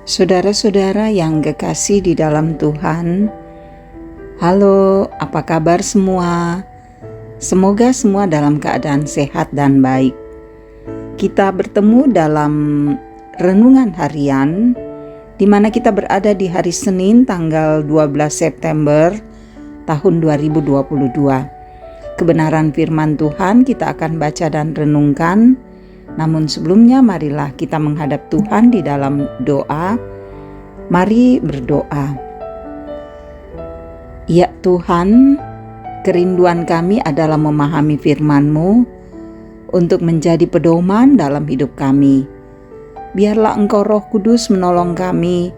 Saudara-saudara yang kekasih di dalam Tuhan, halo, apa kabar semua? Semoga semua dalam keadaan sehat dan baik. Kita bertemu dalam renungan harian, di mana kita berada di hari Senin tanggal 12 September tahun 2022. Kebenaran firman Tuhan kita akan baca dan renungkan. Namun sebelumnya marilah kita menghadap Tuhan di dalam doa. Mari berdoa. Ya Tuhan, kerinduan kami adalah memahami firman-Mu untuk menjadi pedoman dalam hidup kami. Biarlah Engkau Roh Kudus menolong kami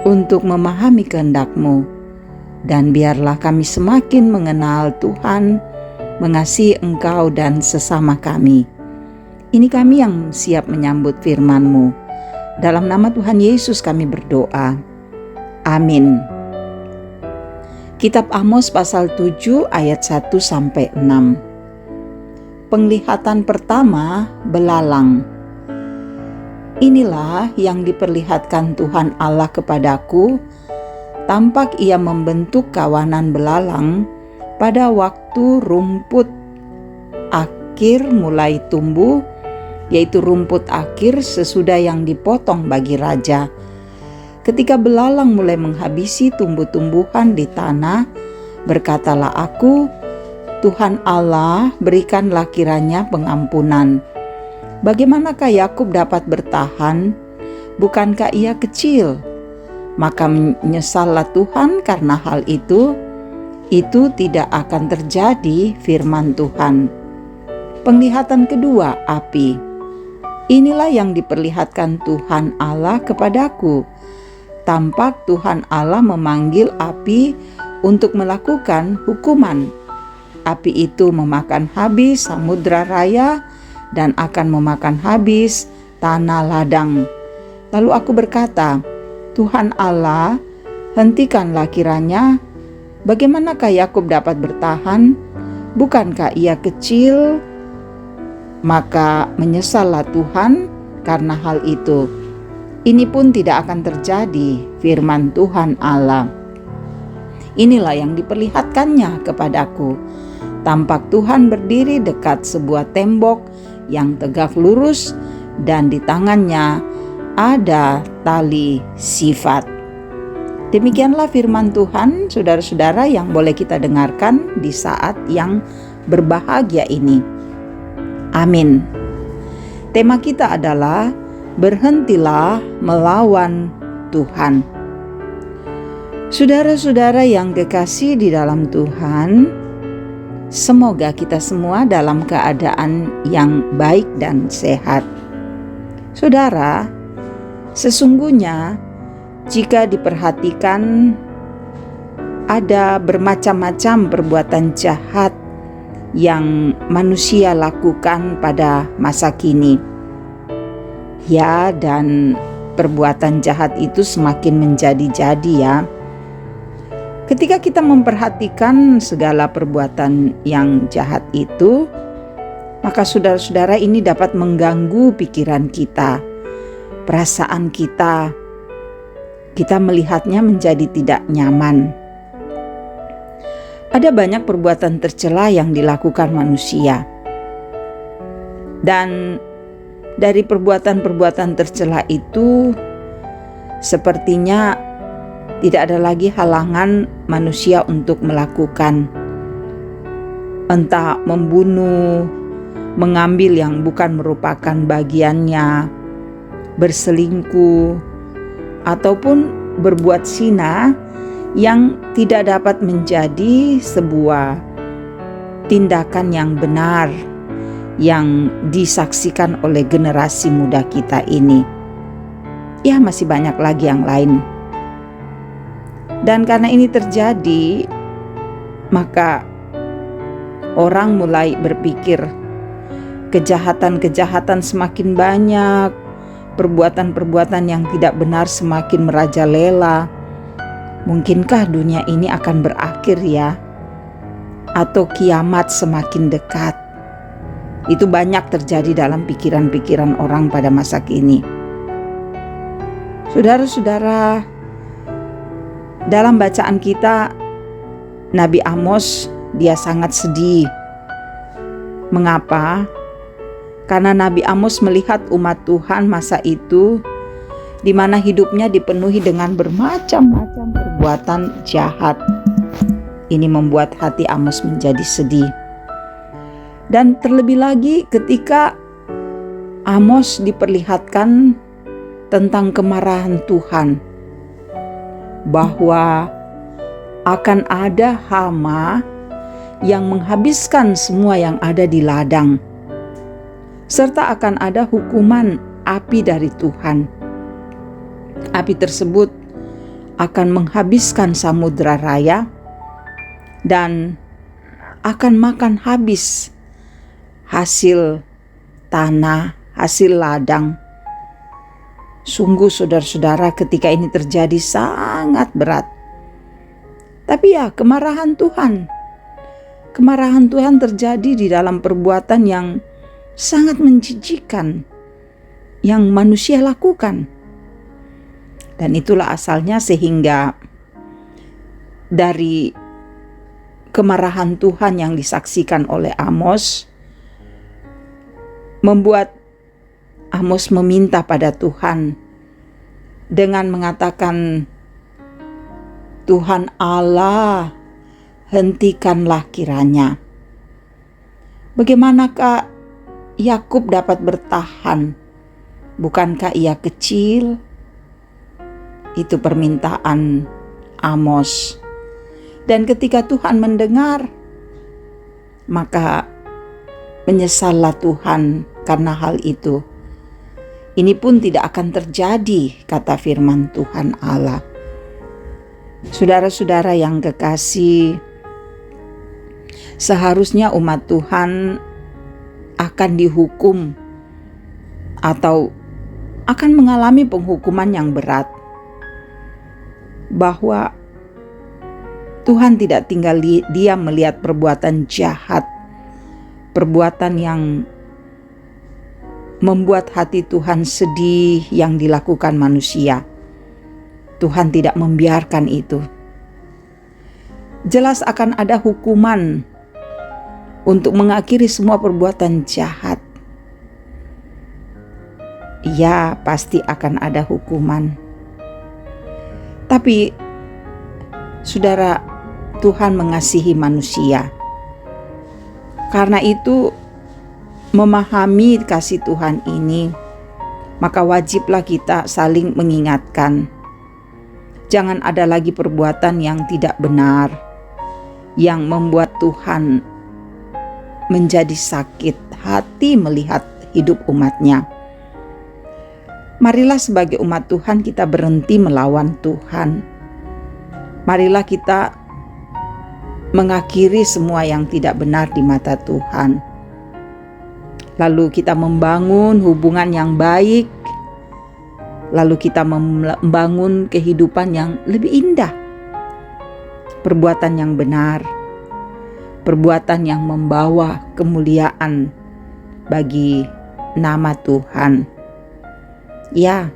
untuk memahami kehendak-Mu. Dan biarlah kami semakin mengenal Tuhan, mengasihi Engkau dan sesama kami. Ini kami yang siap menyambut firman-Mu. Dalam nama Tuhan Yesus kami berdoa. Amin. Kitab Amos pasal 7 ayat 1-6. Penglihatan pertama, belalang. Inilah yang diperlihatkan Tuhan Allah kepadaku. Tampak ia membentuk kawanan belalang pada waktu rumput akhir mulai tumbuh, yaitu rumput akhir sesudah yang dipotong bagi raja. Ketika belalang mulai menghabisi tumbuh-tumbuhan di tanah, berkatalah aku, Tuhan Allah, berikanlah kiranya pengampunan. Bagaimanakah Yakub dapat bertahan? Bukankah ia kecil? Maka menyesallah Tuhan karena hal itu. Itu tidak akan terjadi, firman Tuhan. Penglihatan kedua, api. Inilah yang diperlihatkan Tuhan Allah kepadaku. Tampak Tuhan Allah memanggil api untuk melakukan hukuman. Api itu memakan habis samudra raya dan akan memakan habis tanah ladang. Lalu aku berkata, Tuhan Allah, hentikanlah kiranya. Bagaimanakah Yakub dapat bertahan? Bukankah ia kecil? Maka menyesallah Tuhan karena hal itu. Ini pun tidak akan terjadi, firman Tuhan Allah. Inilah yang diperlihatkannya kepadaku. Tampak Tuhan berdiri dekat sebuah tembok yang tegak lurus, dan di tangannya ada tali sifat. Demikianlah firman Tuhan, saudara-saudara yang boleh kita dengarkan di saat yang berbahagia ini. Amin. Tema kita adalah berhentilah melawan Tuhan. Saudara-saudara yang kekasih di dalam Tuhan, semoga kita semua dalam keadaan yang baik dan sehat. Saudara, sesungguhnya jika diperhatikan ada bermacam-macam perbuatan jahat yang manusia lakukan pada masa kini. Ya, dan perbuatan jahat itu semakin menjadi-jadi ya. Ketika kita memperhatikan segala perbuatan yang jahat itu, maka saudara-saudara ini dapat mengganggu pikiran kita, perasaan kita. Kita melihatnya menjadi tidak nyaman. Ada banyak perbuatan tercela yang dilakukan manusia. Dan dari perbuatan-perbuatan tercela itu, sepertinya tidak ada lagi halangan manusia untuk melakukan. Entah membunuh, mengambil yang bukan merupakan bagiannya, berselingkuh, ataupun berbuat zina yang tidak dapat menjadi sebuah tindakan yang benar yang disaksikan oleh generasi muda kita ini. Ya, masih banyak lagi yang lain. Dan karena ini terjadi, maka orang mulai berpikir kejahatan-kejahatan semakin banyak, perbuatan-perbuatan yang tidak benar semakin merajalela. Mungkinkah dunia ini akan berakhir ya? Atau kiamat semakin dekat? Itu banyak terjadi dalam pikiran-pikiran orang pada masa kini. Saudara-saudara, dalam bacaan kita, Nabi Amos dia sangat sedih. Mengapa? Karena Nabi Amos melihat umat Tuhan masa itu di mana hidupnya dipenuhi dengan bermacam-macam perbuatan jahat. Ini membuat hati Amos menjadi sedih. Dan terlebih lagi ketika Amos diperlihatkan tentang kemarahan Tuhan, bahwa akan ada hama yang menghabiskan semua yang ada di ladang, serta akan ada hukuman api dari Tuhan. Api tersebut akan menghabiskan samudra raya dan akan makan habis hasil tanah, hasil ladang. Sungguh saudara-saudara, ketika ini terjadi sangat berat. Tapi ya, kemarahan Tuhan terjadi di dalam perbuatan yang sangat menjijikkan yang manusia lakukan. Dan itulah asalnya sehingga dari kemarahan Tuhan yang disaksikan oleh Amos membuat Amos meminta pada Tuhan dengan mengatakan, Tuhan Allah, hentikanlah kiranya. Bagaimanakah Yakub dapat bertahan? Bukankah ia kecil? Itu permintaan Amos. Dan ketika Tuhan mendengar, maka menyesallah Tuhan karena hal itu. Ini pun tidak akan terjadi, kata firman Tuhan Allah. Saudara-saudara yang kekasih, seharusnya umat Tuhan akan dihukum atau akan mengalami penghukuman yang berat. Bahwa Tuhan tidak tinggal diam melihat perbuatan jahat, perbuatan yang membuat hati Tuhan sedih yang dilakukan manusia. Tuhan tidak membiarkan itu. Jelas akan ada hukuman untuk mengakhiri semua perbuatan jahat. Ya, pasti akan ada hukuman. Tapi, saudara, Tuhan mengasihi manusia. Karena itu, memahami kasih Tuhan ini, maka wajiblah kita saling mengingatkan. Jangan ada lagi perbuatan yang tidak benar, yang membuat Tuhan menjadi sakit hati melihat hidup umatnya. Marilah sebagai umat Tuhan kita berhenti melawan Tuhan. Marilah kita mengakhiri semua yang tidak benar di mata Tuhan. Lalu kita membangun hubungan yang baik. Lalu kita membangun kehidupan yang lebih indah. Perbuatan yang benar. Perbuatan yang membawa kemuliaan bagi nama Tuhan. Ya,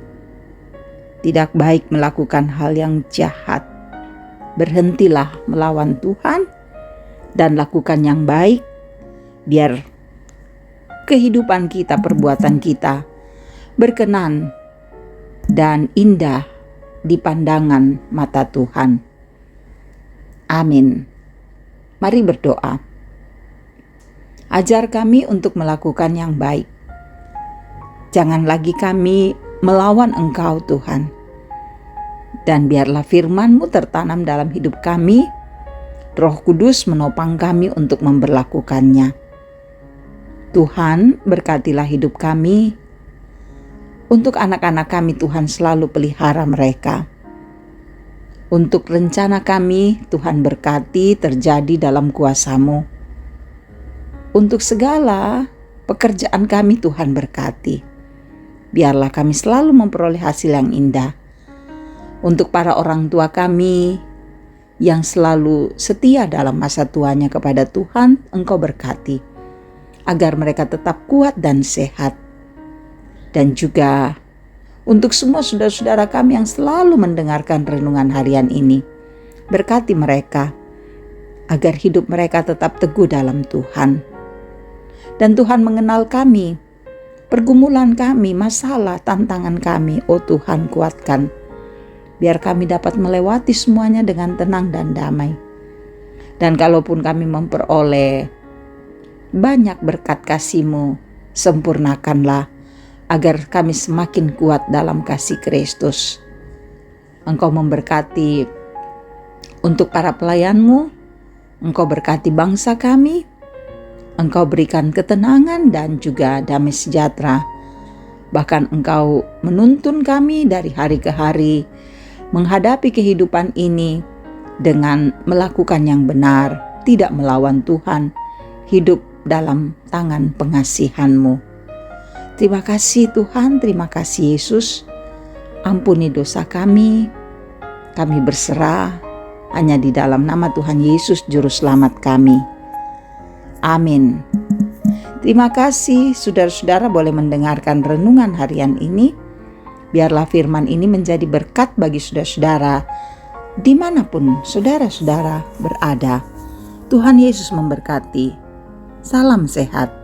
tidak baik melakukan hal yang jahat. Berhentilah melawan Tuhan dan lakukan yang baik, biar kehidupan kita, perbuatan kita berkenan dan indah di pandangan mata Tuhan. Amin. Mari berdoa. Ajar kami untuk melakukan yang baik. Jangan lagi kami melawan Engkau, Tuhan. Dan biarlah firman-Mu tertanam dalam hidup kami. Roh Kudus menopang kami untuk memberlakukannya. Tuhan, berkatilah hidup kami. Untuk anak-anak kami, Tuhan selalu pelihara mereka. Untuk rencana kami, Tuhan berkati terjadi dalam kuasa-Mu. Untuk segala pekerjaan kami, Tuhan berkati. Biarlah kami selalu memperoleh hasil yang indah. Untuk para orang tua kami yang selalu setia dalam masa tuanya kepada Tuhan, Engkau berkati, agar mereka tetap kuat dan sehat. Dan juga Untuk semua saudara-saudara kami yang selalu mendengarkan renungan harian ini, berkati mereka agar hidup mereka tetap teguh dalam Tuhan. Dan Tuhan mengenal kami, pergumulan kami, masalah, tantangan kami. Oh Tuhan, kuatkan, biar kami dapat melewati semuanya dengan tenang dan damai. Dan kalaupun kami memperoleh banyak berkat kasih-Mu, sempurnakanlah agar kami semakin kuat dalam kasih Kristus. Engkau memberkati untuk para pelayan-Mu, Engkau berkati bangsa kami, Engkau berikan ketenangan dan juga damai sejahtera. Bahkan Engkau menuntun kami dari hari ke hari, menghadapi kehidupan ini dengan melakukan yang benar, tidak melawan Tuhan, hidup dalam tangan pengasihan-Mu. Terima kasih Tuhan, terima kasih Yesus. Ampuni dosa kami berserah hanya di dalam nama Tuhan Yesus Juru Selamat kami. Amin. Terima kasih saudara-saudara boleh mendengarkan renungan harian ini. Biarlah firman ini menjadi berkat bagi saudara-saudara dimanapun saudara-saudara berada. Tuhan Yesus memberkati. Salam sehat.